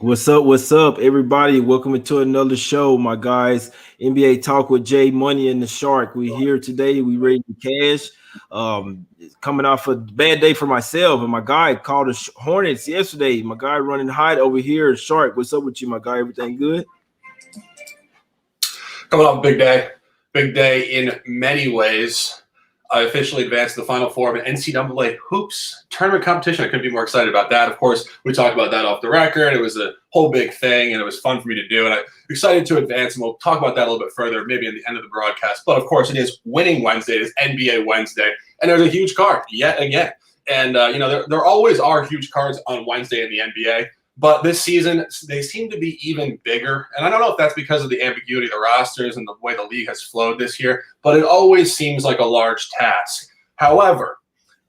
What's up, everybody? Welcome to another show, my guys. NBA Talk with Jay Money and the Shark. We here today. We ready to cash. Coming off a bad day for myself and my guy called the Hornets yesterday. My guy running hot over here. Shark, what's up with you, my guy? Everything good? Coming off a big day in many ways. I officially advanced to the Final Four of an NCAA hoops tournament competition. I couldn't be more excited about that. Of course, we talked about that off the record. It was a whole big thing, and it was fun for me to do. And I'm excited to advance, and we'll talk about that a little bit further, maybe at the end of the broadcast. But, of course, it is Winning Wednesday. It is NBA Wednesday, and there's a huge card yet again. And, there always are huge cards on Wednesday in the NBA. But this season, they seem to be even bigger. And I don't know if that's because of the ambiguity of the rosters and the way the league has flowed this year, but it always seems like a large task. However,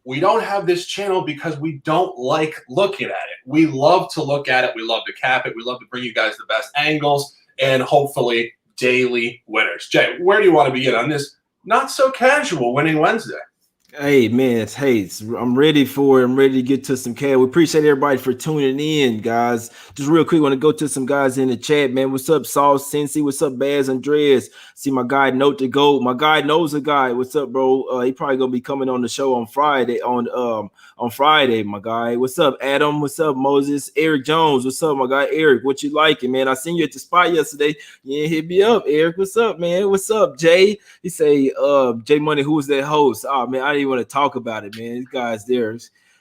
we don't have this channel because we don't like looking at it. We love to look at it. We love to cap it. We love to bring you guys the best angles and hopefully daily winners. Jay, where do you want to begin on this not so casual Winning Wednesday? Hey man, I'm ready for it. I'm ready to get to some cash. We appreciate everybody for tuning in, guys. Just real quick, want to go to some guys in the chat, man. What's up, Saul Cincy? What's up, Baz Andreas? See my guy Note to Go. My guy knows a guy. What's up, bro? He probably gonna be coming on the show on Friday. On Friday, my guy. What's up, Adam? What's up, Moses? Eric Jones. What's up, my guy? Eric, what you liking, man? I seen you at the spot yesterday. You ain't hit me up, Eric. What's up, man? What's up, Jay? He say, Jay Money, who was that host? Oh man, I didn't even want to talk about it, man. These guys there,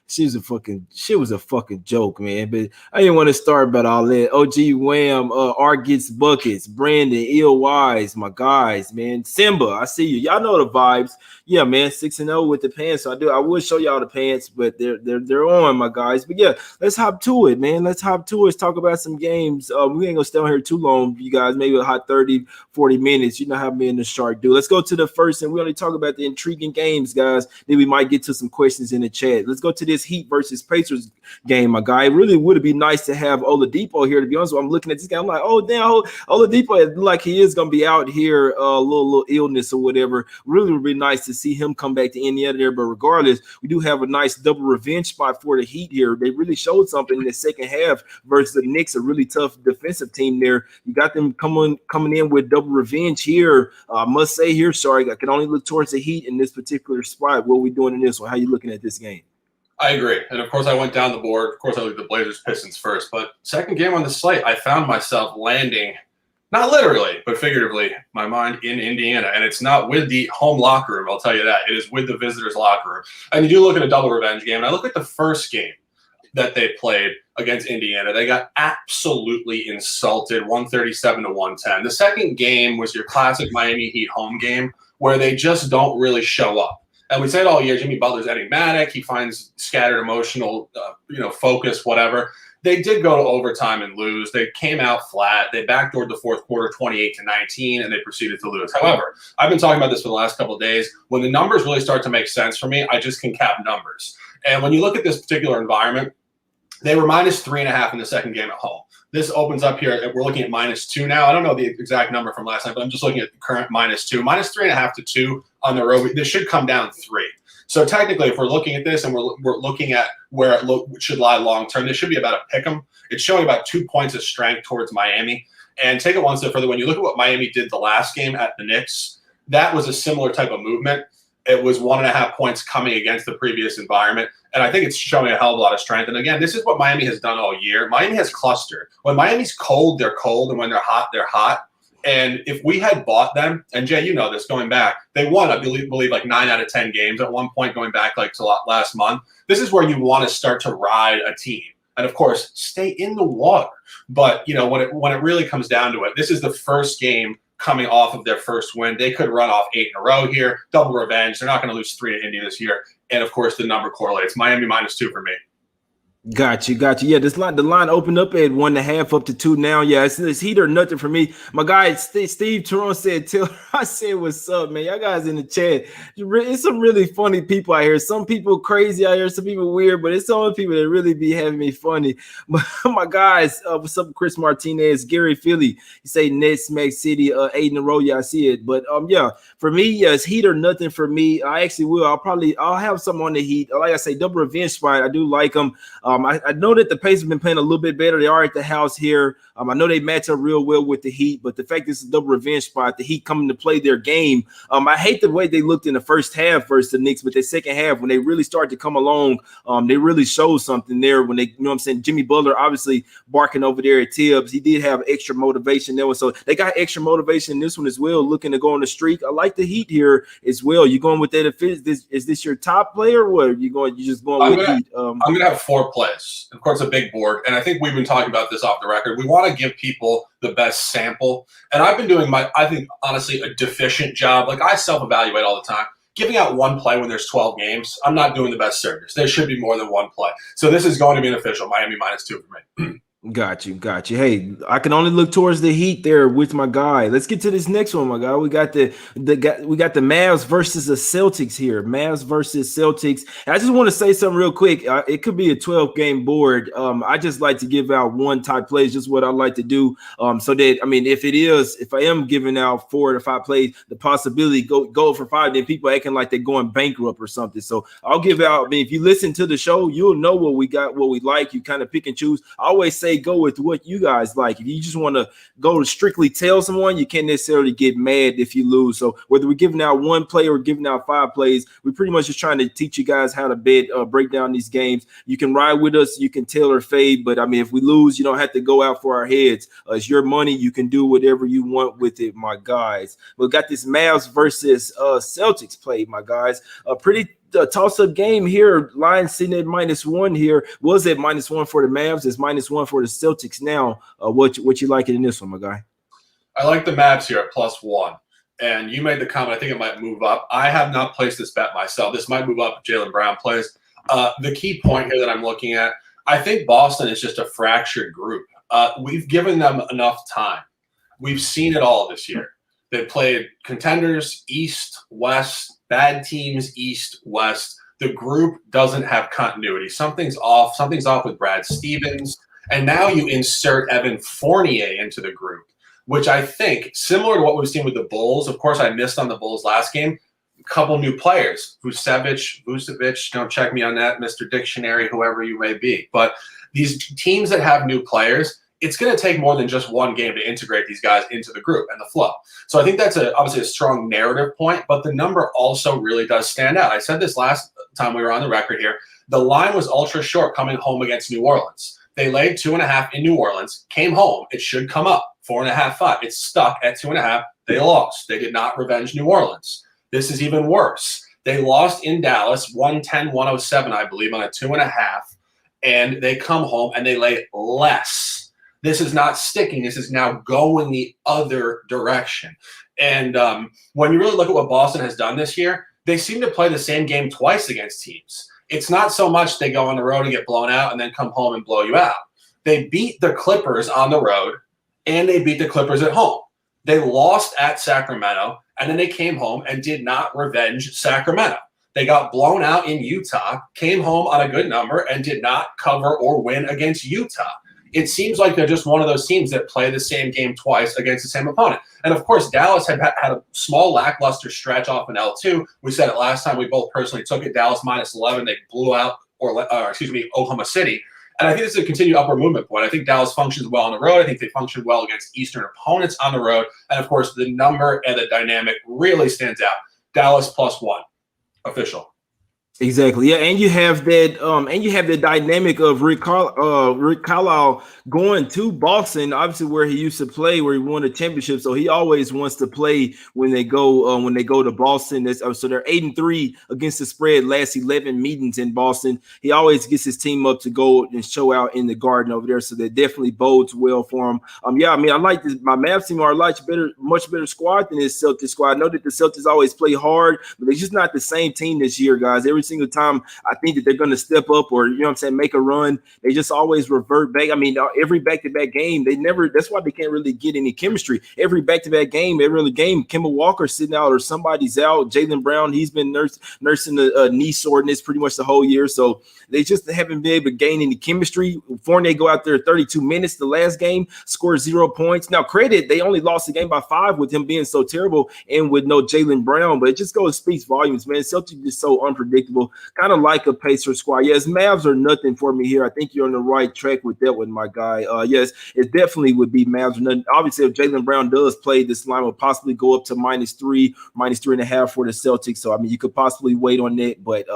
she was a fucking joke, man. But I didn't want to start about all that. OG Wham, Art Gets Buckets, Brandon, Ill Wise, my guys, man. Simba, I see you. Y'all know the vibes. Yeah, man, 6-0 with the pants. So I will show y'all the pants, but they're on, my guys. But yeah, let's hop to it, man. Let's talk about some games. We ain't gonna stay on here too long, you guys. Maybe a hot 30, 40 minutes. You know how me and the Shark do. Let's go to the first, and we only talk about the intriguing games, guys. Then we might get to some questions in the chat. Let's go to this Heat versus Pacers game, my guy. It really would be nice to have Oladipo here. To be honest, I'm looking at this guy. I'm like, oh damn, Oladipo, like he is gonna be out here, a little illness or whatever. Really would be nice to see him come back to Indiana there. But regardless, we do have a nice double revenge spot for the Heat here. They really showed something in the second half versus the Knicks, a really tough defensive team there. You got them coming in with double revenge here. I must say here, sorry, I can only look towards the Heat in this particular spot. What are we doing in this one? How you looking at this game? I agree. And, of course, I went down the board. Of course, I looked at the Blazers-Pistons first. But second game on the slate, I found myself landing, not literally, but figuratively, my mind in Indiana. And it's not with the home locker room, I'll tell you that. It is with the visitors' locker room. And you do look at a double revenge game. And I look at the first game that they played against Indiana. They got absolutely insulted, 137-110. The second game was your classic Miami Heat home game where they just don't really show up. And we say it all year, Jimmy Butler's enigmatic. He finds scattered emotional, focus, whatever. They did go to overtime and lose. They came out flat. They backdoored the fourth quarter 28-19, and they proceeded to lose. However, I've been talking about this for the last couple of days. When the numbers really start to make sense for me, I just can cap numbers. And when you look at this particular environment, they were minus 3.5 in the second game at home. This opens up here. We're looking at -2 now. I don't know the exact number from last night, but I'm just looking at the current -2. -3.5 to 2 on the road. This should come down 3. So technically, if we're looking at this and we're looking at where it should lie long term, this should be about a pick 'em. It's showing about 2 points of strength towards Miami. And take it one step further. When you look at what Miami did the last game at the Knicks, that was a similar type of movement. It was 1.5 points coming against the previous environment. And I think it's showing a hell of a lot of strength. And again, this is what Miami has done all year. Miami has clustered. When Miami's cold, they're cold. And when they're hot, they're hot. And if we had bought them, and Jay, you know this, going back, they won, I believe like 9 out of 10 games at one point going back like to last month. This is where you want to start to ride a team. And of course, stay in the water. But when it really comes down to it, this is the first game coming off of their first win. They could run off 8 in a row here, double revenge. They're not going to lose 3 to Indy this year. And of course, the number correlates. Miami -2 for me. Got you. Yeah, the line opened up at 1.5 up to 2 now. Yeah, it's Heat or nothing for me. My guy Steve Turon said, I said, what's up, man? Y'all guys in the chat. It's some really funny people out here. Some people crazy out here, some people weird, but it's some people that really be having me funny. But my guys, what's up, Chris Martinez, Gary Philly? You say Nets, Mac City, 8 in a row. Yeah, I see it. But yeah, for me, yeah, it's Heat or nothing for me. I actually will. I'll have something on the Heat. Like I say, double revenge spot. I do like them. I know that the Pacers have been playing a little bit better. They are at the house here. I know they match up real well with the Heat, but the fact this is a double revenge spot, the Heat coming to play their game. I hate the way they looked in the first half versus the Knicks, but the second half, when they really started to come along, they really showed something there when they, you know what I'm saying, Jimmy Butler obviously barking over there at Tibbs. He did have extra motivation there. So they got extra motivation in this one as well, looking to go on the streak. I like the Heat here as well. You going with that? Is this your top player? Or what are you going? You just going with Heat? I'm going to have 4 plays. Of course, a big board. And I think we've been talking about this off the record. We want to give people the best sample. And I've been doing I think, honestly, a deficient job. Like, I self-evaluate all the time. Giving out 1 play when there's 12 games, I'm not doing the best service. There should be more than 1 play. So this is going to be an official Miami -2 for me. Got you. Hey, I can only look towards the Heat there with my guy. Let's get to this next one, my guy. We got the Mavs versus the Celtics here. Mavs versus Celtics. And I just want to say something real quick. It could be a 12-game board. I just like to give out 1 type plays, just what I like to do. So that, I mean, if I am giving out 4 to 5 plays, the possibility go for 5, then people acting like they're going bankrupt or something. So I'll give out. I mean, if you listen to the show, you'll know what we got, what we like. You kind of pick and choose. I always say go with what you guys like. If you just want to go to strictly tell someone, you can't necessarily get mad if you lose. So whether we're giving out 1 play or giving out 5 plays, we're pretty much just trying to teach you guys how to bet, break down these games. You can ride with us, you can tail or fade, but I mean, if we lose, you don't have to go out for our heads. It's your money. You can do whatever you want with it, my guys. We've got this Mavs versus Celtics play, my guys. Pretty toss-up game here. Lions sitting at -1 here. Was it -1 for the Mavs? It's -1 for the Celtics now. What you like it in this one, my guy? I like the Mavs here at +1. And you made the comment, I think it might move up. I have not placed this bet myself. This might move up if Jaylen Brown plays. The key point here that I'm looking at, I think Boston is just a fractured group. We've given them enough time. We've seen it all this year. They played contenders, East, West, bad teams, East, West. The group doesn't have continuity. Something's off. Something's off with Brad Stevens. And now you insert Evan Fournier into the group, which I think, similar to what we've seen with the Bulls, of course, I missed on the Bulls last game, a couple new players. Vucevic, don't check me on that, Mr. Dictionary, whoever you may be. But these teams that have new players, it's going to take more than just 1 game to integrate these guys into the group and the flow. So I think that's obviously a strong narrative point, but the number also really does stand out. I said this last time we were on the record here. The line was ultra short coming home against New Orleans. They laid 2.5 in New Orleans, came home. It should come up 4.5, 5. It's stuck at 2.5. They lost. They did not revenge New Orleans. This is even worse. They lost in Dallas 110-107, I believe, on a 2.5, and they come home and they lay less. This is not sticking. This is now going the other direction. And when you really look at what Boston has done this year, they seem to play the same game twice against teams. It's not so much they go on the road and get blown out and then come home and blow you out. They beat the Clippers on the road, and they beat the Clippers at home. They lost at Sacramento, and then they came home and did not revenge Sacramento. They got blown out in Utah, came home on a good number, and did not cover or win against Utah. It seems like they're just one of those teams that play the same game twice against the same opponent. And, of course, Dallas had a small lackluster stretch off in L2. We said it last time. We both personally took it. Dallas -11. They blew out Oklahoma City. And I think this is a continued upward movement point. I think Dallas functions well on the road. I think they function well against Eastern opponents on the road. And, of course, the number and the dynamic really stands out. Dallas +1. Official. Exactly. Yeah, and you have that dynamic of Rick Carlisle going to Boston, obviously where he used to play, where he won a championship. So he always wants to play when they go to Boston. So they're 8-3 against the spread last 11 meetings in Boston. He always gets his team up to go and show out in the Garden over there. So that definitely bodes well for him. Yeah, I mean, I like this. My Mavs team are a much better squad than this Celtics squad. I know that the Celtics always play hard, but they're just not the same team this year, guys. Every single time I think that they're going to step up or, you know what I'm saying, make a run, they just always revert back. I mean, every back-to-back game, that's why they can't really get any chemistry. Every back-to-back game, every other game, Kemba Walker's sitting out or somebody's out. Jaylen Brown, he's been nursing the knee soreness pretty much the whole year. So they just haven't been able to gain any chemistry. Fournier go out there 32 minutes the last game, score 0 points. Now, credit, they only lost the game by 5 with him being so terrible and with no Jaylen Brown, but it just speaks volumes, man. Celtics is so unpredictable. manageable, kind of like a Pacer squad. Yes, Mavs are nothing for me here. I think you're on the right track with that one, my guy. Yes, it definitely would be Mavs or nothing. Obviously, if Jaylen Brown does play, this line will possibly go up to -3, -3.5 for the Celtics. So, I mean, you could possibly wait on that. But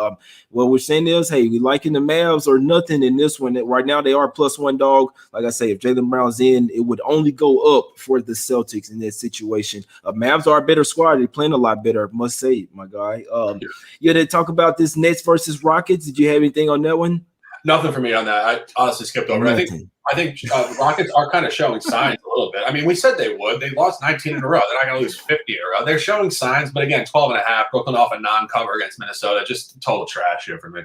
what we're saying is, hey, we liking the Mavs or nothing in this one. Right now, they are +1 dog. Like I say, if Jaylen Brown's in, it would only go up for the Celtics in that situation. Mavs are a better squad. They're playing a lot better, must say, my guy. Yeah, they talk about this Nets versus Rockets. Did you have anything on that one? Nothing for me on that. I honestly skipped over. Nothing. I think Rockets are kind of showing signs a little bit. I mean, we said they would. They lost 19 in a row. They're not going to lose 50 in a row. They're showing signs, but again, 12.5. Brooklyn off a non-cover against Minnesota. Just total trash here for me.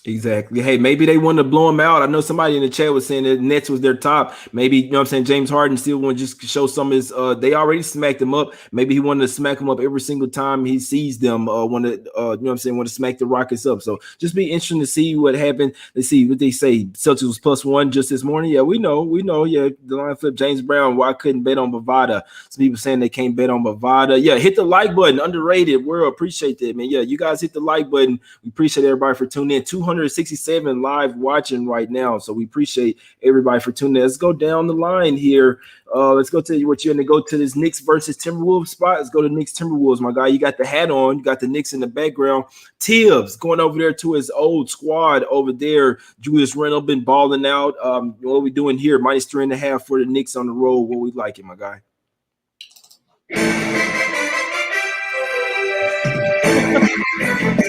Exactly. Hey, maybe they wanted to blow them out. I know somebody in the chat was saying that Nets was their top. Maybe, you know what I'm saying, James Harden still want to just show some of his they already smacked them up. Maybe he wanted to smack them up every single time he sees them, want to you know what I'm saying, want to smack the Rockets up. So just be interesting to see what happened. Let's see what they say. Celtics was +1 just this morning. Yeah, we know. Yeah, the line flip. James Brown, why couldn't bet on Bovada? Some people saying they can't bet on Bovada. Yeah, hit the like button. Underrated. We appreciate that, man. Yeah, you guys hit the like button. We appreciate everybody for tuning in. 267 live watching right now, so we appreciate everybody for tuning in. Let's go down the line here. Let's go to what you're going to go to this Knicks versus Timberwolves spot. Let's go to Knicks Timberwolves, my guy. You got the hat on, you got the Knicks in the background. Tibbs going over there to his old squad over there. Julius Randle been balling out. What we doing here? -3.5 for the Knicks on the road. What we like it, my guy?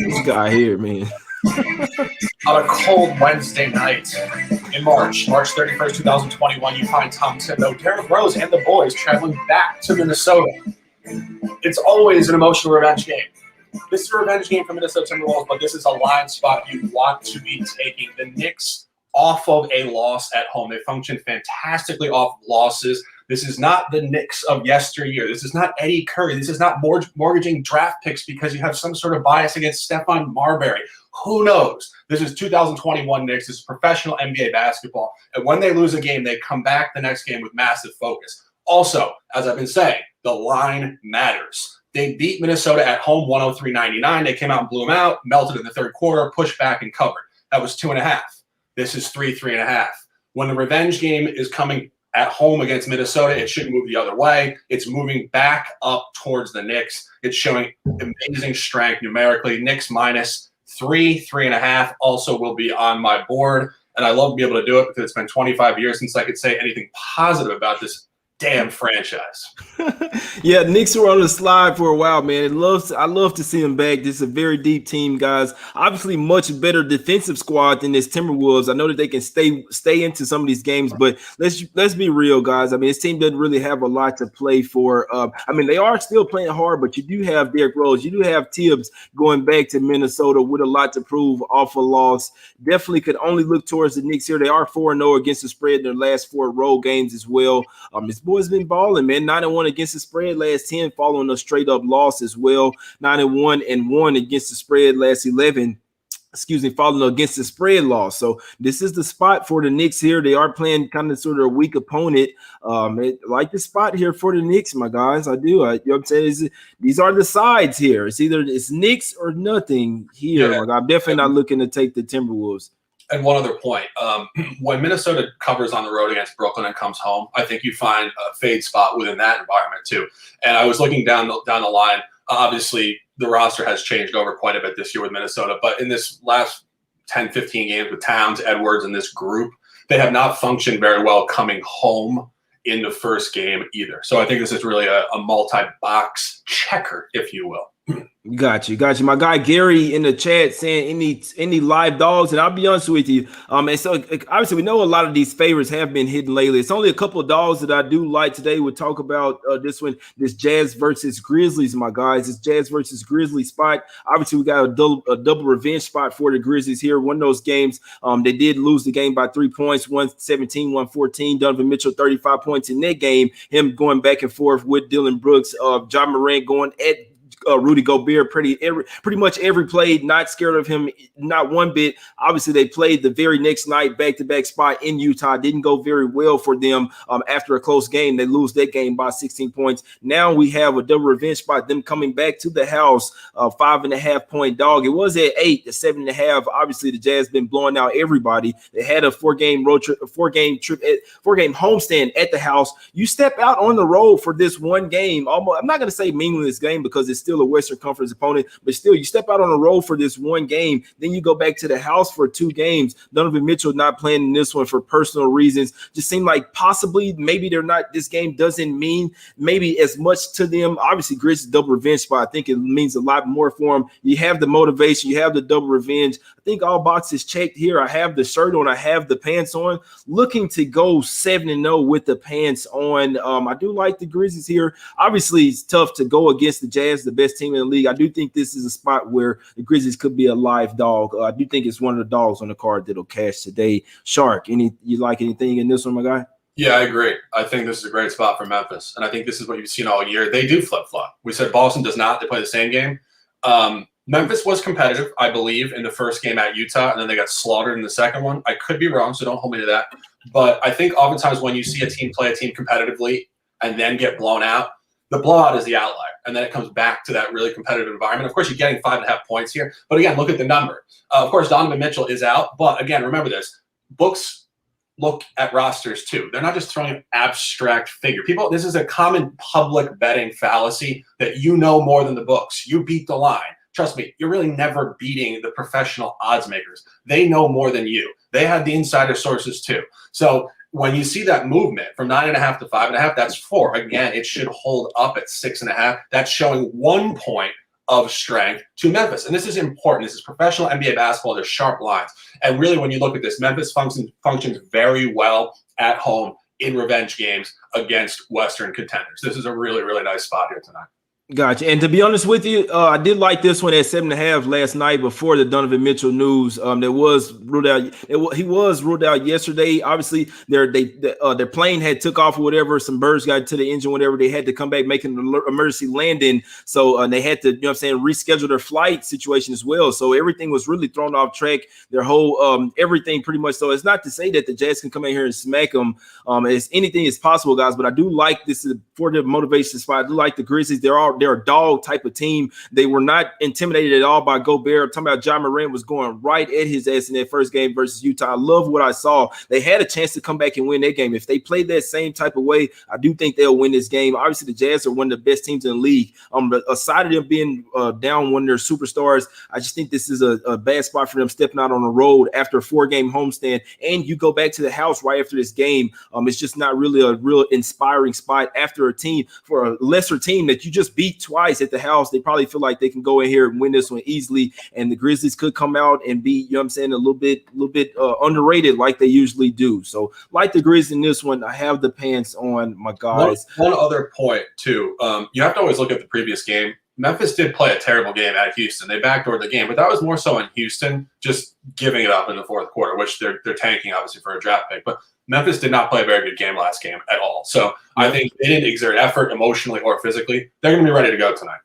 This guy here, man. On a cold Wednesday night in March 31st, 2021, you find Tom Thibodeau, Derrick Rose, and the boys traveling back to Minnesota. It's always an emotional revenge game. This is a revenge game for Minnesota Timberwolves, but this is a line spot you want to be taking. The Knicks off of a loss at home. They function fantastically off losses. This is not the Knicks of yesteryear. This is not Eddie Curry. This is not mortgaging draft picks because you have some sort of bias against Stephon Marbury. Who knows? This is 2021 Knicks. This is professional NBA basketball. And when they lose a game, they come back the next game with massive focus. Also, as I've been saying, the line matters. They beat Minnesota at home 103-99. They came out and blew them out, melted in the third quarter, pushed back and covered. That was 2.5. This is 3.5. When the revenge game is coming at home against Minnesota, it shouldn't move the other way. It's moving back up towards the Knicks. It's showing amazing strength numerically. Knicks -3.5 also will be on my board. And I love to be able to do it because it's been 25 years since I could say anything positive about this damn franchise. Yeah, Knicks were on the slide for a while, man. I love to see them back. This is a very deep team, guys. Obviously, much better defensive squad than this Timberwolves. I know that they can stay into some of these games, but let's be real, guys. I mean, this team doesn't really have a lot to play for. I mean, they are still playing hard, but you do have Derrick Rose, you do have Tibbs going back to Minnesota with a lot to prove off a loss. Definitely could only look towards the Knicks here. They are 4-0 against the spread in their last 4 road games as well. This boy's been balling, man. 9-1 against the spread last 10, following a straight up loss as well. 9-1 against the spread last 11. Following against the spread loss. So this is the spot for the Knicks here. They are playing kind of sort of a weak opponent. I like the spot here for the Knicks, my guys. I do. You know what I'm saying? These are the sides here. It's either it's Knicks or nothing here. Yeah. I'm definitely not looking to take the Timberwolves. And one other point, when Minnesota covers on the road against Brooklyn and comes home, I think you find a fade spot within that environment too. And I was looking down the line. Obviously, the roster has changed over quite a bit this year with Minnesota. But in this last 10, 15 games with Towns, Edwards, and this group, they have not functioned very well coming home in the first game either. So I think this is really a multi-box checker, if you will. Got you. My guy Gary in the chat saying any live dogs, and I'll be honest with you. And so obviously we know a lot of these favorites have been hidden lately. It's only a couple of dogs that I do like today. We'll talk about this one, this Jazz versus Grizzlies, my guys. This Jazz versus Grizzlies spot. Obviously we got a double revenge spot for the Grizzlies here. One of those games, they did lose the game by 3 points, 117-114. Donovan Mitchell 35 points in that game. Him going back and forth with Dylan Brooks, John Morant going at Rudy Gobert pretty much every play, not scared of him, not one bit. Obviously, they played the very next night, back-to-back spot in Utah. Didn't go very well for them after a close game. They lose that game by 16 points. Now we have a double revenge spot, them coming back to the house, 5.5-point dog. It was at 8 to 7.5. Obviously, the Jazz been blowing out everybody. They had a four-game homestand at the house. You step out on the road for this one game. I'm not going to say meaningless game because it's still a Western Conference opponent, but still, you step out on the road for this one game. Then you go back to the house for 2 games. Donovan Mitchell not playing in this one for personal reasons. Just seemed like possibly maybe they're not. This game doesn't mean maybe as much to them. Obviously, Grizzlies double revenge spot. I think it means a lot more for them. You have the motivation. You have the double revenge. I think all boxes checked here. I have the shirt on. I have the pants on. Looking to go 7-0 with the pants on. I do like the Grizzlies here. Obviously, it's tough to go against the Jazz, the best team in the league. I do think this is a spot where the Grizzlies could be a live dog. I do think it's one of the dogs on the card that'll cash today. Shark, you like anything in this one, my guy? Yeah, I agree. I think this is a great spot for Memphis, and I think this is what you've seen all year. They do flip-flop. We said Boston does not. They play the same game. Memphis was competitive, I believe, in the first game at Utah, and then they got slaughtered in the second one. I could be wrong, so don't hold me to that. But I think oftentimes when you see a team play a team competitively and then get blown out, the blowout is the outlier, and then it comes back to that really competitive environment. Of course, you're getting 5.5 points here, but again, look at the number. Of course, Donovan Mitchell is out, but again, remember this. Books look at rosters too. They're not just throwing an abstract figure. People, this is a common public betting fallacy that you know more than the books. You beat the line. Trust me, you're really never beating the professional odds makers. They know more than you. They have the insider sources too. So when you see that movement from 9.5 to 5.5, that's 4. Again, it should hold up at 6.5. That's showing 1 point of strength to Memphis. And this is important. This is professional NBA basketball. There's sharp lines. And really, when you look at this, Memphis functions very well at home in revenge games against Western contenders. This is a really, really nice spot here tonight. Gotcha. And to be honest with you, I did like this one at 7.5 last night before the Donovan Mitchell news. That was ruled out. He was ruled out yesterday. Obviously, their plane had took off or whatever. Some birds got to the engine, whatever. They had to come back making an emergency landing. So they had to, reschedule their flight situation as well. So everything was really thrown off track. Their whole everything pretty much. So it's not to say that the Jazz can come in here and smack them. As anything is possible, guys. But I do like this for the motivation spot. I do like the Grizzlies. They're a dog type of team. They were not intimidated at all by Gobert. I'm talking about Ja Morant was going right at his ass in that first game versus Utah. I love what I saw. They had a chance to come back and win that game. If they played that same type of way, I do think they'll win this game. Obviously, the Jazz are one of the best teams in the league. But aside of them being down one of their superstars, I just think this is a bad spot for them stepping out on the road after a 4-game homestand. And you go back to the house right after this game. It's just not really a real inspiring spot after a team for a lesser team that you just beat twice at the house. They probably feel like they can go in here and win this one easily, and the Grizzlies could come out and be, a little bit underrated like they usually do. So like the Grizzlies in this one, I have the pants on, my guys. One other point too, you have to always look at the previous game. Memphis did play a terrible game at Houston. They backdoored the game, but that was more so in Houston just giving it up in the fourth quarter, which they're tanking obviously for a draft pick. But Memphis did not play a very good game last game at all. So I think they didn't exert effort emotionally or physically. They're going to be ready to go tonight.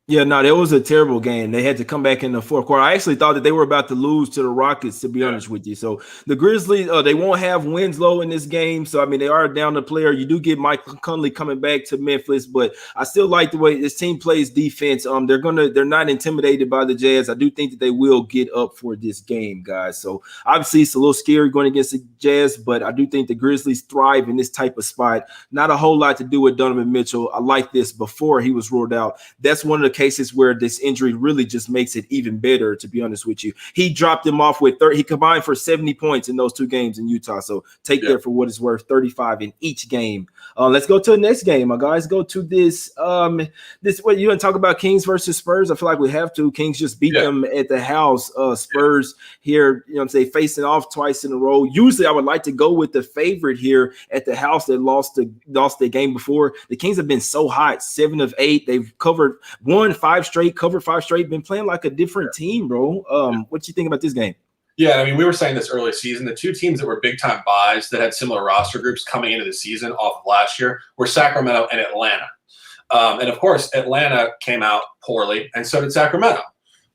Yeah, no, that was a terrible game. They had to come back in the fourth quarter. I actually thought that they were about to lose to the Rockets, to be honest with you. So the Grizzlies, they won't have Winslow in this game. So, they are down the player. You do get Mike Conley coming back to Memphis, but I still like the way this team plays defense. They're not intimidated by the Jazz. I do think that they will get up for this game, guys. So obviously it's a little scary going against the Jazz, but I do think the Grizzlies thrive in this type of spot. Not a whole lot to do with Donovan Mitchell. I like this before he was ruled out. That's one of the cases where this injury really just makes it even better, to be honest with you. He dropped him off with 30. He combined for 70 points in those 2 games in Utah. So take that for what it's worth, 35 in each game. Let's go to the next game, my guys. Go to this. What you want to talk about? Kings versus Spurs? I feel like we have to. Kings just beat them at the house. Spurs here, facing off twice in a row. Usually I would like to go with the favorite here at the house that lost the game before. The Kings have been so hot, 7 of 8. They've covered 5 straight, covered 5 straight, been playing like a different team, bro. What you think about this game? Yeah, we were saying this early season. The 2 teams that were big-time buys that had similar roster groups coming into the season off of last year were Sacramento and Atlanta. And of course, Atlanta came out poorly, and so did Sacramento.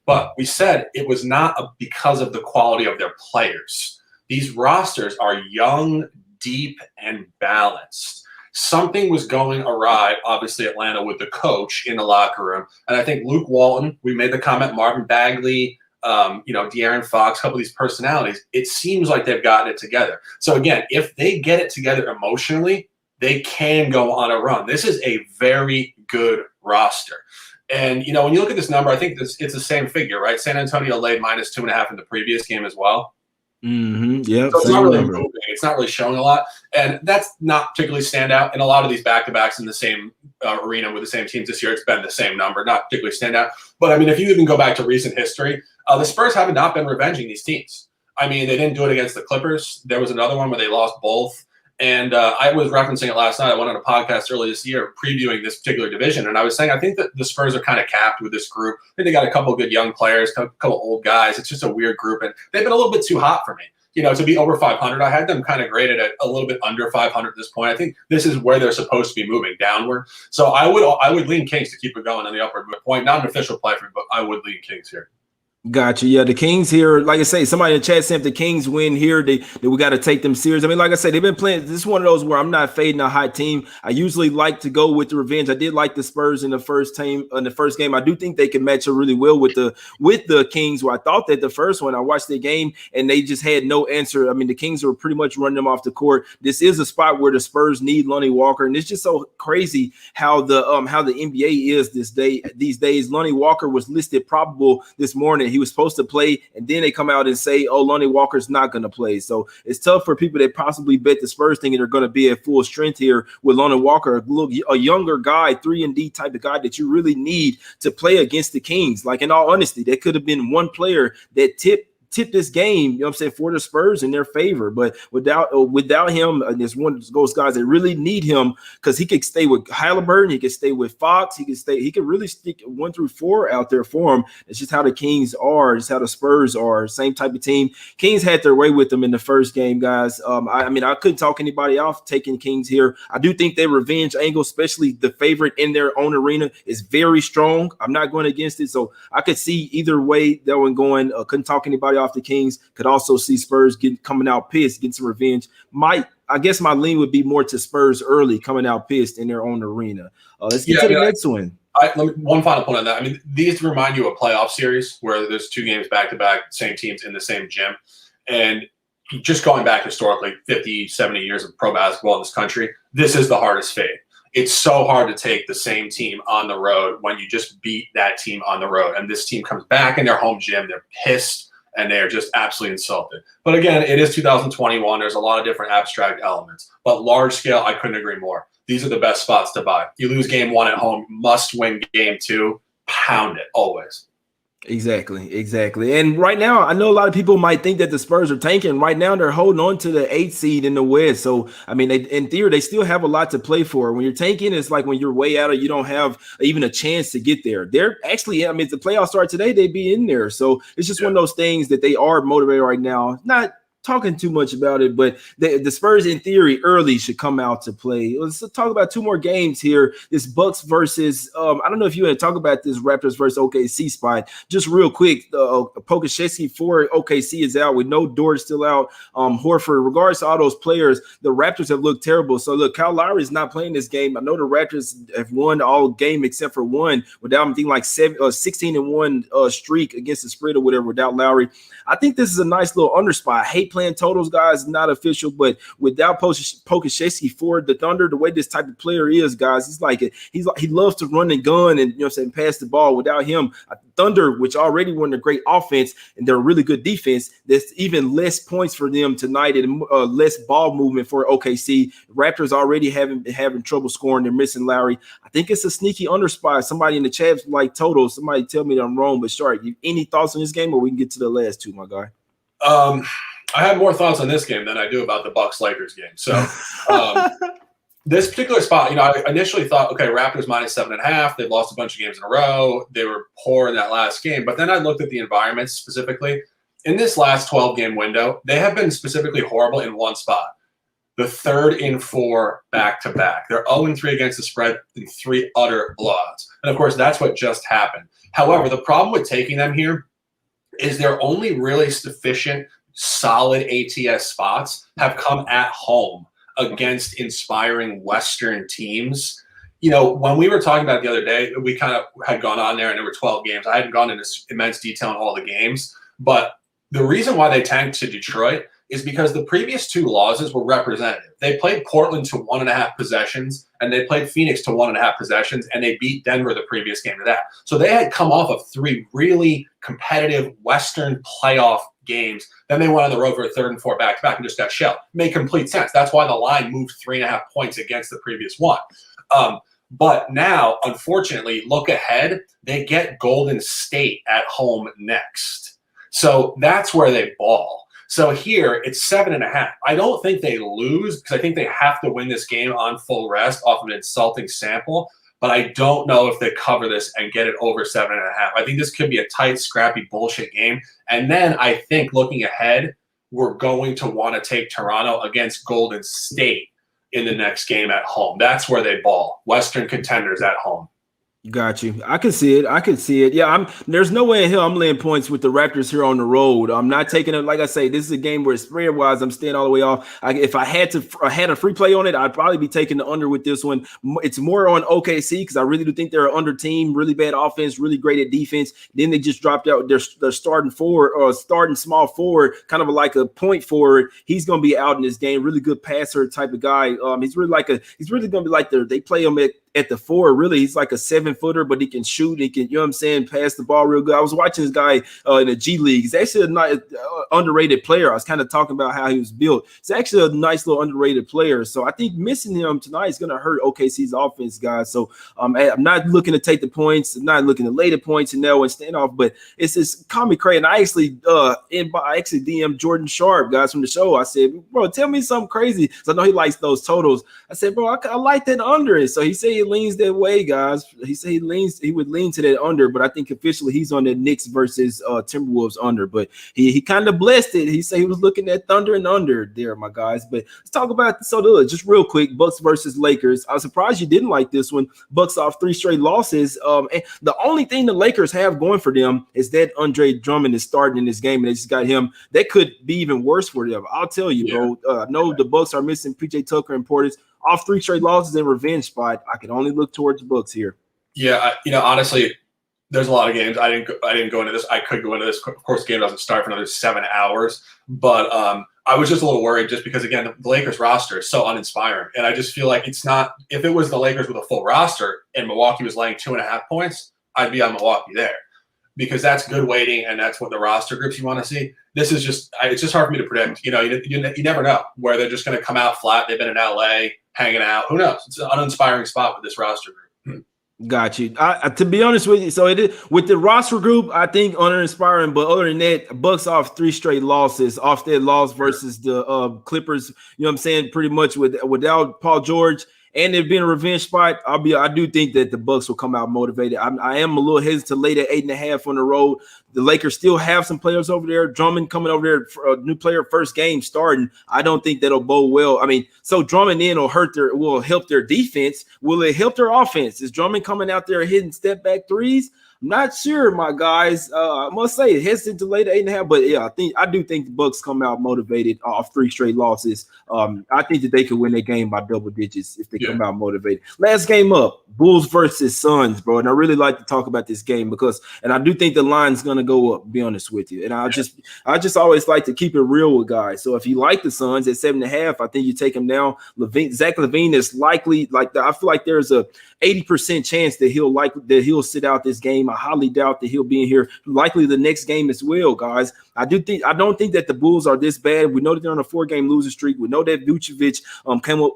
But we said it was not because of the quality of their players. These rosters are young, deep, and balanced. Something was going awry, obviously, Atlanta with the coach in the locker room. And I think Luke Walton, we made the comment, Marvin Bagley, De'Aaron Fox, a couple of these personalities, it seems like they've gotten it together. So again, if they get it together emotionally, they can go on a run. This is a very good roster. And, when you look at this number, I think it's the same figure, right? San Antonio laid -2.5 in the previous game as well. Yeah, so it's not really moving. It's not really showing a lot. And that's not particularly standout. In a lot of these back-to-backs in the same arena with the same teams this year, it's been the same number, not particularly standout. But, I mean, if you even go back to recent history, the Spurs have not been revenging these teams. I mean, they didn't do it against the Clippers. There was another one where they lost both. And I was referencing it last night. I went on a podcast earlier this year previewing this particular division. And I was saying, I think that the Spurs are kind of capped with this group. I think they got a couple of good young players, a couple old guys. It's just a weird group. And they've been a little bit too hot for me. To be over 500, I had them kind of graded at a little bit under 500 at this point. I think this is where they're supposed to be moving downward. So I would lean Kings to keep it going on the upward point. Not an official play for me, but I would lean Kings here. Gotcha. Yeah, the Kings here, like I say, somebody in the chat said if the Kings win here, we got to take them serious. I mean, like I said, they've been playing. This is one of those where I'm not fading a hot team. I usually like to go with the revenge. I did like the Spurs in the first game. I do think they can match up really well with the Kings. Where I thought that the first one, I watched the game and they just had no answer. I mean, the Kings were pretty much running them off the court. This is a spot where the Spurs need Lonnie Walker, and it's just so crazy how the NBA is these days. Lonnie Walker was listed probable this morning. He was supposed to play, and then they come out and say, oh, Lonnie Walker's not going to play. So it's tough for people that possibly bet the Spurs thinking they're going to be at full strength here with Lonnie Walker, a younger guy, 3-and-D type of guy that you really need to play against the Kings. Like, in all honesty, there could have been one player that tipped this game, for the Spurs in their favor. But without him, there's one of those guys that really need him because he could stay with Halliburton, he could stay with Fox, he could really stick 1 through 4 out there for him. It's just how the Kings are, it's how the Spurs are, same type of team. Kings had their way with them in the first game, guys. I couldn't talk anybody off taking Kings here. I do think their revenge angle, especially the favorite in their own arena, is very strong. I'm not going against it, so I could see either way that one going. Couldn't talk anybody off the Kings. Could also see Spurs coming out pissed, getting some revenge. I guess my lean would be more to Spurs early, coming out pissed in their own arena. Let's get to the next one. One final point on that. I mean, these remind you of a playoff series where there's 2 games back-to-back, same teams in the same gym. And just going back historically, 50, 70 years of pro basketball in this country, this is the hardest fade. It's so hard to take the same team on the road when you just beat that team on the road. And this team comes back in their home gym. They're pissed. And they are just absolutely insulted. But again, it is 2021. There's a lot of different abstract elements. But large scale, I couldn't agree more. These are the best spots to buy. You lose game 1 at home, must win game 2. Pound it, always. Exactly. And right now, I know a lot of people might think that the Spurs are tanking. Right now, they're holding on to the 8th seed in the West. So, I mean, in theory, they still have a lot to play for. When you're tanking, it's like when you're way out or you don't have even a chance to get there. They're actually, if the playoffs start today, they'd be in there. So it's just one of those things that they are motivated right now. Not talking too much about it, but the Spurs in theory early should come out to play. Let's talk about 2 more games here. This Bucks versus I don't know if you want to talk about this Raptors versus OKC spot. Just real quick, Pokusevski for OKC is out with no Dort still out. Horford, regardless to all those players, the Raptors have looked terrible. So look, Kyle Lowry is not playing this game. I know the Raptors have won all game except for one without him, like 16-1 streak against the spread or whatever without Lowry. I think this is a nice little under spot. I hate playing totals, guys, not official, but without Pokusevski for the Thunder, the way this type of player is, guys, he loves to run and gun and pass the ball. Without him, Thunder, which already won a great offense and they're a really good defense, there's even less points for them tonight and less ball movement for OKC. Raptors already having trouble scoring. They're missing Lowry. I think it's a sneaky under spot. Somebody in the chat like totals. Somebody tell me that I'm wrong, but Shark, any thoughts on this game, or we can get to the last 2, my guy? I have more thoughts on this game than I do about the Bucks-Lakers game. So this particular spot, I initially thought, okay, Raptors -7.5. They've lost a bunch of games in a row. They were poor in that last game. But then I looked at the environment specifically. In this last 12-game window, they have been specifically horrible in one spot. the third in 4 back-to-back. They're 0-3 against the spread in 3 utter blowouts. And, of course, that's what just happened. However, the problem with taking them here is their only really sufficient, solid ATS spots have come at home against inspiring Western teams. You know, when we were talking about it the other day, we kind of had gone on there and there were 12 games. I hadn't gone into immense detail on all the games, but the reason why they tanked to Detroit is because the previous 2 losses were representative. They played Portland to 1.5 possessions, and they played Phoenix to 1.5 possessions, and they beat Denver the previous game to that. So they had come off of 3 really competitive Western playoff games. Then they went on the road for a 3rd and 4 back-to-back and just got shelled. Made complete sense. That's why the line moved 3.5 points against the previous one. But now, unfortunately, look ahead, they get Golden State at home next. So that's where they ball. So here, it's 7.5. I don't think they lose because I think they have to win this game on full rest off of an insulting sample. But I don't know if they cover this and get it over 7.5. I think this could be a tight, scrappy bullshit game. And then I think looking ahead, we're going to want to take Toronto against Golden State in the next game at home. That's where they ball. Western contenders at home. Got you. I can see it. I can see it. Yeah, there's no way in hell I'm laying points with the Raptors here on the road. I'm not taking it. Like I say, this is a game where spread wise, I'm staying all the way off. If I had a free play on it, I'd probably be taking the under with this one. It's more on OKC because I really do think they're an under team, really bad offense, really great at defense. Then they just dropped out their starting forward or starting small forward, kind of like a point forward. He's going to be out in this game. Really good passer type of guy. He's really going to be like they play him at the 4, really. He's like a 7-footer, but he can shoot. He can, you know what I'm saying, pass the ball real good. I was watching this guy in the G League. He's actually a nice, underrated player. I was kind of talking about how he was built. It's actually a nice little underrated player. So I think missing him tonight is going to hurt OKC's offense, guys. So I'm not looking to take the points. I'm not looking to lay the points and stand off, but it's just call me crazy. And I actually DM'd Jordan Sharp, guys, from the show. I said, bro, tell me something crazy. So I know he likes those totals. I said, bro, I like that under it. So he said he leans that way, guys. He said he would lean to that under, but I think officially he's on the Knicks versus Timberwolves under. But he kind of blessed it. He said he was looking at Thunder and under there, my guys. But let's talk about just real quick, Bucks versus Lakers. I was surprised you didn't like this one. Bucks off 3 straight losses. And the only thing the Lakers have going for them is that Andre Drummond is starting in this game, and they just got him. That could be even worse for them. I'll tell you, bro. I know the Bucks are missing PJ Tucker and Portis. Off 3 straight losses in revenge spot. I can only look towards the Bucks here. Yeah, honestly, there's a lot of games. I didn't go into this. I could go into this. Of course, the game doesn't start for another 7 hours. But I was just a little worried just because, again, the Lakers roster is so uninspiring. And I just feel like it's not – if it was the Lakers with a full roster and Milwaukee was laying 2.5 points, I'd be on Milwaukee there because that's good weighting and that's what the roster groups you want to see. This is just – it's just hard for me to predict. You never know where they're just going to come out flat. They've been in L.A., hanging out. Who knows? It's an uninspiring spot with this roster group. Got you. To be honest with you, so it is with the roster group, I think uninspiring. But other than that, Bucks off 3 straight losses, off that loss versus the Clippers. You know what I'm saying? Pretty much without Paul George. And it being a revenge spot, I do think that the Bucks will come out motivated. I am a little hesitant to lay that 8.5 on the road. The Lakers still have some players over there. Drummond coming over there for a new player, first game starting. I don't think that'll bode well. I mean, so Drummond in will help their defense. Will it help their offense? Is Drummond coming out there hitting step back threes? I'm not sure, my guys. I must say, hesitant to lay the 8.5, but yeah, I do think the Bucks come out motivated off 3 straight losses. I think that they could win that game by double digits if they come out motivated. Last game up, Bulls versus Suns, bro. And I really like to talk about this game and I do think the line's gonna go up. To be honest with you, and I just always like to keep it real with guys. So if you like the Suns at 7.5, I think you take them down. Zach LaVine is likely I feel like there's a 80% chance that he'll sit out this game. I highly doubt that he'll be in here. Likely the next game as well, guys. I don't think that the Bulls are this bad. We know that they're on a 4-game losing streak. We know that Vucevic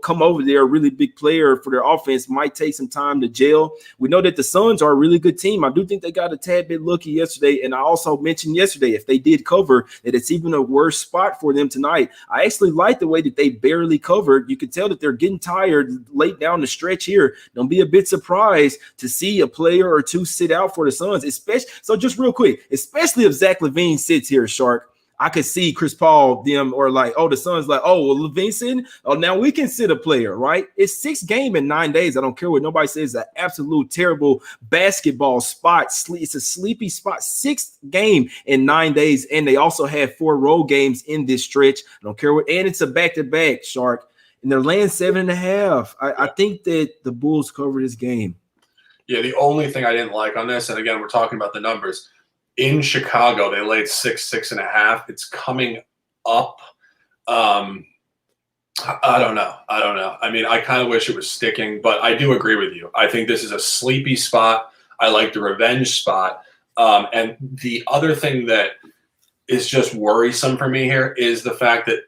come over there, a really big player for their offense, might take some time to gel. We know that the Suns are a really good team. I do think they got a tad bit lucky yesterday, and I also mentioned yesterday if they did cover that it's even a worse spot for them tonight. I actually like the way that they barely covered. You can tell that they're getting tired late down the stretch here. Don't be a bit surprised to see a player or two sit out for the Suns, especially if Zach LaVine sits here, Shark. I could see Chris Paul, them, or like, oh, the Suns like, oh, well, Levine sitting. Oh, now we can sit a player, right? It's 6 games in 9 days. I don't care what nobody says. It's an absolute terrible basketball spot. It's a sleepy spot. 6th game in 9 days, and they also had 4 road games in this stretch. I don't care what, and it's a back-to-back, Shark, and they're laying 7.5. I think that the Bulls cover this game. Yeah, the only thing I didn't like on this, and again, we're talking about the numbers. In Chicago, they laid 6.5. It's coming up. I don't know. I mean, I kind of wish it was sticking, but I do agree with you. I think this is a sleepy spot. I like the revenge spot. And the other thing that is just worrisome for me here is the fact that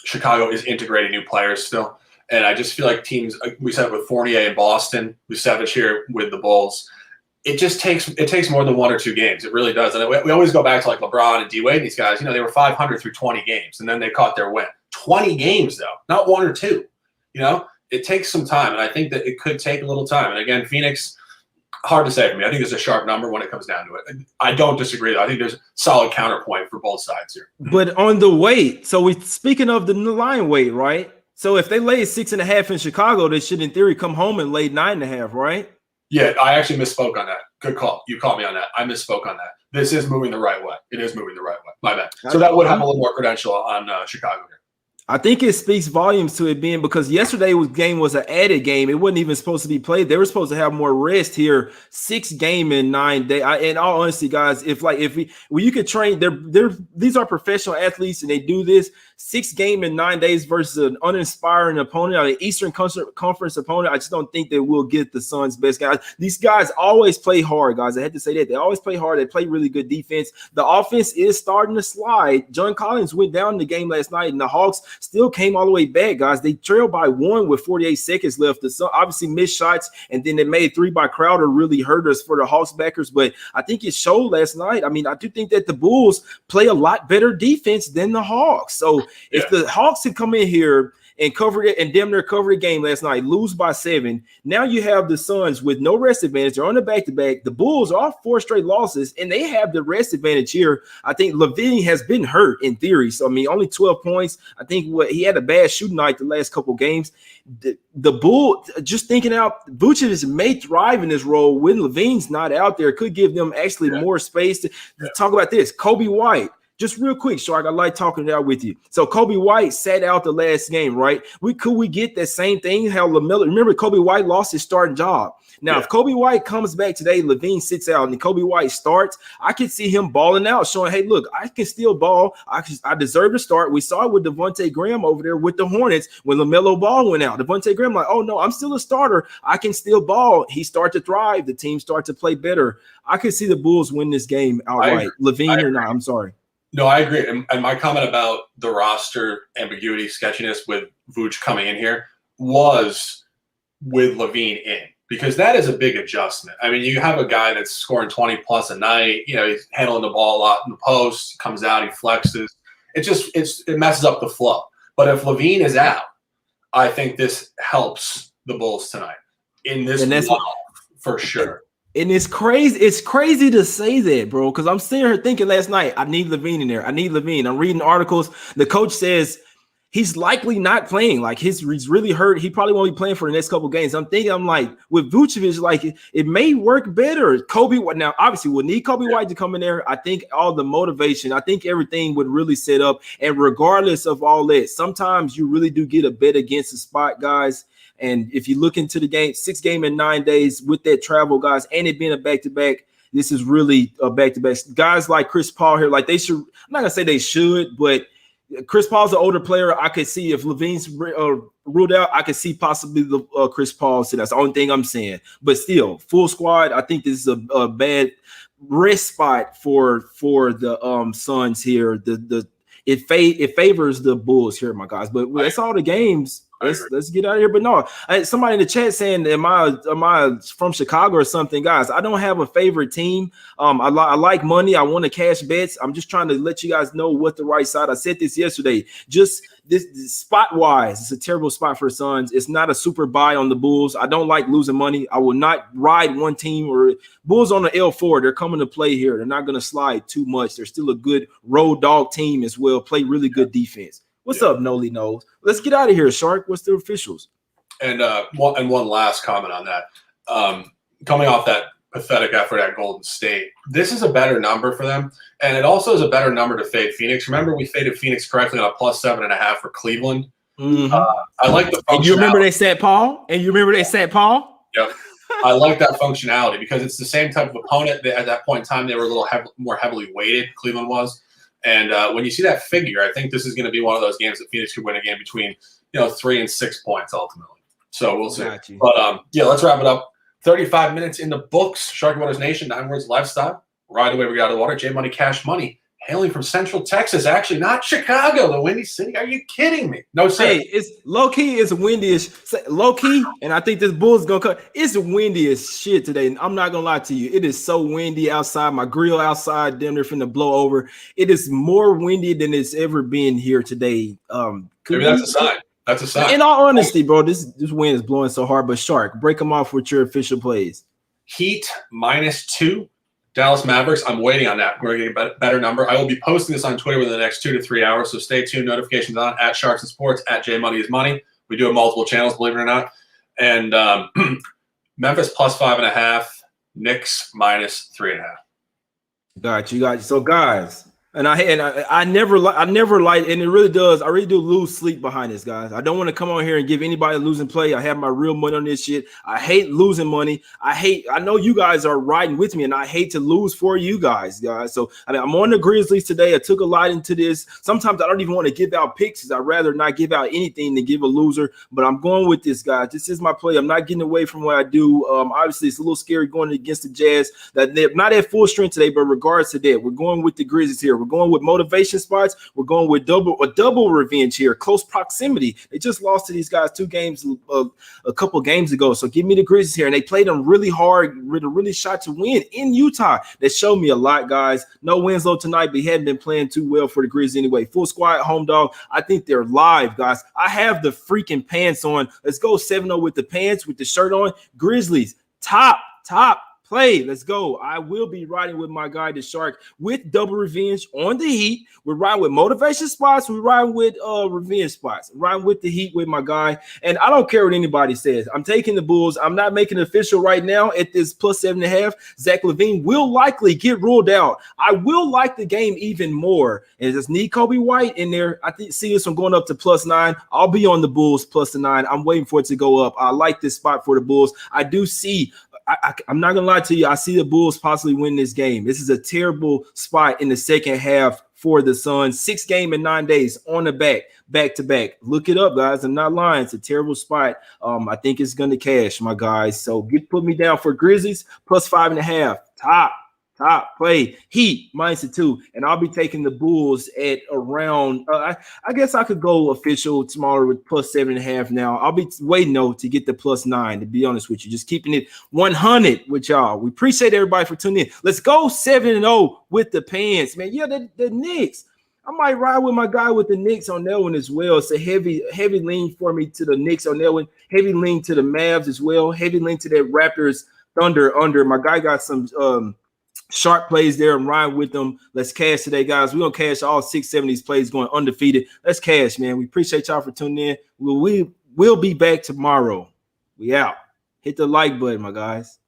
Chicago is integrating new players still. And I just feel like teams, we said it with Fournier in Boston, we said it here with the Bulls. It takes more than 1 or 2 games. It really does. And we always go back to like LeBron and D-Wade and these guys. They were 500 through 20 games, and then they caught their win. 20 games, though, not 1 or 2. It takes some time, and I think that it could take a little time. And again, Phoenix, hard to say for me. I think there's a sharp number when it comes down to it. I don't disagree, though. I think there's a solid counterpoint for both sides here. But on the weight, so we speaking of the line weight, right? So if they laid 6.5 in Chicago, they should, in theory, come home and lay 9.5, right? Yeah, I actually misspoke on that. Good call. You caught me on that. I misspoke on that. This is moving the right way. It is moving the right way. My bad. So that would have a little more credential on Chicago here. I think it speaks volumes to it being because yesterday's game was an added game. It wasn't even supposed to be played. They were supposed to have more rest here. 6 games in 9 days. In all honesty, guys, you could train, these are professional athletes and they do this. 6 games in 9 days versus an uninspiring opponent, an Eastern Conference opponent. I just don't think they will get the Suns' best guys. These guys always play hard, guys. I had to say that. They always play hard. They play really good defense. The offense is starting to slide. John Collins went down in the game last night, and the Hawks still came all the way back, guys. They trailed by 1 with 48 seconds left. The Suns obviously missed shots, and then they made 3 by Crowder really hurt us for the Hawks backers. But I think it showed last night. I mean, I do think that the Bulls play a lot better defense than the Hawks. So if the Hawks had come in here and cover it and damn near cover the game last night, lose by 7, now you have the Suns with no rest advantage. They're on the back-to-back. The Bulls are 4 straight losses, and they have the rest advantage here. I think Levine has been hurt in theory. So, I mean, only 12 points. I think he had a bad shooting night the last couple games. The Bull, just thinking out, Vucevic may thrive in this role when Levine's not out there. Could give them actually more space to talk about this. Kobe White. Just real quick, Shark, I like talking it out with you. So Kobe White sat out the last game, right? Could we get that same thing? How LaMelo, remember Kobe White lost his starting job. Now, if Kobe White comes back today, Levine sits out, and Kobe White starts, I could see him balling out, showing, hey, look, I can still ball. I deserve to start. We saw it with Devontae Graham over there with the Hornets when LaMelo Ball went out. Devontae Graham like, oh, no, I'm still a starter. I can still ball. He started to thrive. The team started to play better. I could see the Bulls win this game outright. Levine or not, I'm sorry. No, I agree. And my comment about the roster ambiguity, sketchiness with Vooch coming in here was with Levine in, because that is a big adjustment. I mean, you have a guy that's scoring 20 plus a night. He's handling the ball a lot in the post, comes out, he flexes. It messes up the flow. But if Levine is out, I think this helps the Bulls tonight in this for sure. And it's crazy. It's crazy to say that, bro, because I'm sitting here thinking last night, I need Levine in there. I need Levine. I'm reading articles. The coach says he's likely not playing. Like he's really hurt. He probably won't be playing for the next couple of games. I'm like, with Vucevic, like it may work better. Kobe, now obviously we'll need Kobe White to come in there. I think all the motivation, I think everything would really set up. And regardless of all that, sometimes you really do get a bet against the spot, guys. And if you look into the game, 6 games in 9 days with that travel, guys, and it being a back-to-back, this is really a back-to-back. Guys like Chris Paul here, like they should, I'm not going to say they should, but Chris Paul's an older player. I could see if Levine's ruled out, I could see possibly the Chris Paul. So that's the only thing I'm saying. But still, full squad, I think this is a bad rest spot for the Suns here. It favors the Bulls here, my guys. But that's all the games. let's get out of here. But no, somebody in the chat saying, am I from Chicago or something? Guys, I don't have a favorite team. I like money. I want to cash bets. I'm just trying to let you guys know what the right side. I said this yesterday. Just this spot wise, it's a terrible spot for Suns. It's not a super buy on the Bulls. I don't like losing money. I will not ride one team or Bulls on the L4. They're coming to play here. They're not going to slide too much. They're still a good road dog team as well. Play really good defense. What's up, Noli Knows? Let's get out of here, Shark. What's the officials? And one last comment on that. Coming off that pathetic effort at Golden State, this is a better number for them, and it also is a better number to fade Phoenix. Remember, we faded Phoenix correctly on a +7.5 for Cleveland. Mm-hmm. I like the. And you remember they sat Paul? Yep. I like that functionality because it's the same type of opponent that at that point in time they were a little more heavily weighted. Cleveland was. And when you see that figure, I think this is going to be one of those games that Phoenix could win a game between 3 and 6 points ultimately. So we'll see. But let's wrap it up. 35 minutes in the books. Sharky Waters Nation, 9 words lifestyle. Right away we got out of the water. J Money Cash Money, hailing from Central Texas. Actually, not Chicago, the Windy City. Are you kidding me? No, sir. Hey, it's low key. It's windy-ish. Low key, and I think this bull's gonna come. It's windy as shit today. I'm not gonna lie to you. It is so windy outside. My grill outside, damn near finna blow over. It is more windy than it's ever been here today. Maybe that's a sign. That's a sign. In all honesty, bro, this wind is blowing so hard. But Shark, break them off with your official plays. Heat -2. Dallas Mavericks, I'm waiting on that. We're going to get a better number. I will be posting this on Twitter within the next 2 to 3 hours, so stay tuned. Notifications on at Sharks and Sports, at J Money is Money. We do have multiple channels, believe it or not. And Memphis +5.5, Knicks -3.5. Got you. So, guys, and I never like, and it really does. I really do lose sleep behind this, guys. I don't want to come on here and give anybody a losing play. I have my real money on this shit. I hate losing money. I know you guys are riding with me, and I hate to lose for you guys. So I'm on the Grizzlies today. I took a lot into this. Sometimes I don't even want to give out picks. I'd rather not give out anything than give a loser. But I'm going with this, guys. This is my play. I'm not getting away from what I do. Obviously, it's a little scary going against the Jazz. That they're not at full strength today, but regards to that, we're going with the Grizzlies here. We're going with motivation spots. We're going with double revenge here. Close proximity. They just lost to these guys 2 games a couple games ago. So give me the Grizzlies here. And they played them really hard, really shot to win in Utah. That showed me a lot, guys. No Winslow tonight, but he hadn't been playing too well for the Grizzlies anyway. Full squad, home dog. I think they're live, guys. I have the freaking pants on. Let's go 7-0 with the pants, with the shirt on. Grizzlies, top play. Let's go. I will be riding with my guy, the Shark, with double revenge on the Heat. We're riding with motivation spots. We're riding with revenge spots. Riding with the Heat with my guy. And I don't care what anybody says. I'm taking the Bulls. I'm not making it official right now at this +7.5. Zach LaVine will likely get ruled out. I will like the game even more. And just need Kobe White in there. I see this one going up to +9. I'll be on the Bulls +9. I'm waiting for it to go up. I like this spot for the Bulls. I do see I'm not going to lie to you. I see the Bulls possibly win this game. This is a terrible spot in the second half for the Suns. 6 games in 9 days on the back to back. Look it up, guys. I'm not lying. It's a terrible spot. I think it's going to cash, my guys. So put me down for Grizzlies +5.5. Top play. Heat -2. And I'll be taking the Bulls at around, I guess I could go official tomorrow with +7.5 now. I'll be waiting, to get the +9, to be honest with you. Just keeping it 100 with y'all. We appreciate everybody for tuning in. Let's go 7-0 with the pants, man. Yeah, the Knicks. I might ride with my guy with the Knicks on that one as well. It's a heavy lean for me to the Knicks on that one. Heavy lean to the Mavs as well. Heavy lean to that Raptors Thunder under. My guy got some sharp plays there. I'm riding with them. Let's cash today, guys. We're going to cash all 6-7 of these plays going undefeated. Let's cash, man. We appreciate y'all for tuning in. We'll be back tomorrow. We out. Hit the like button, my guys.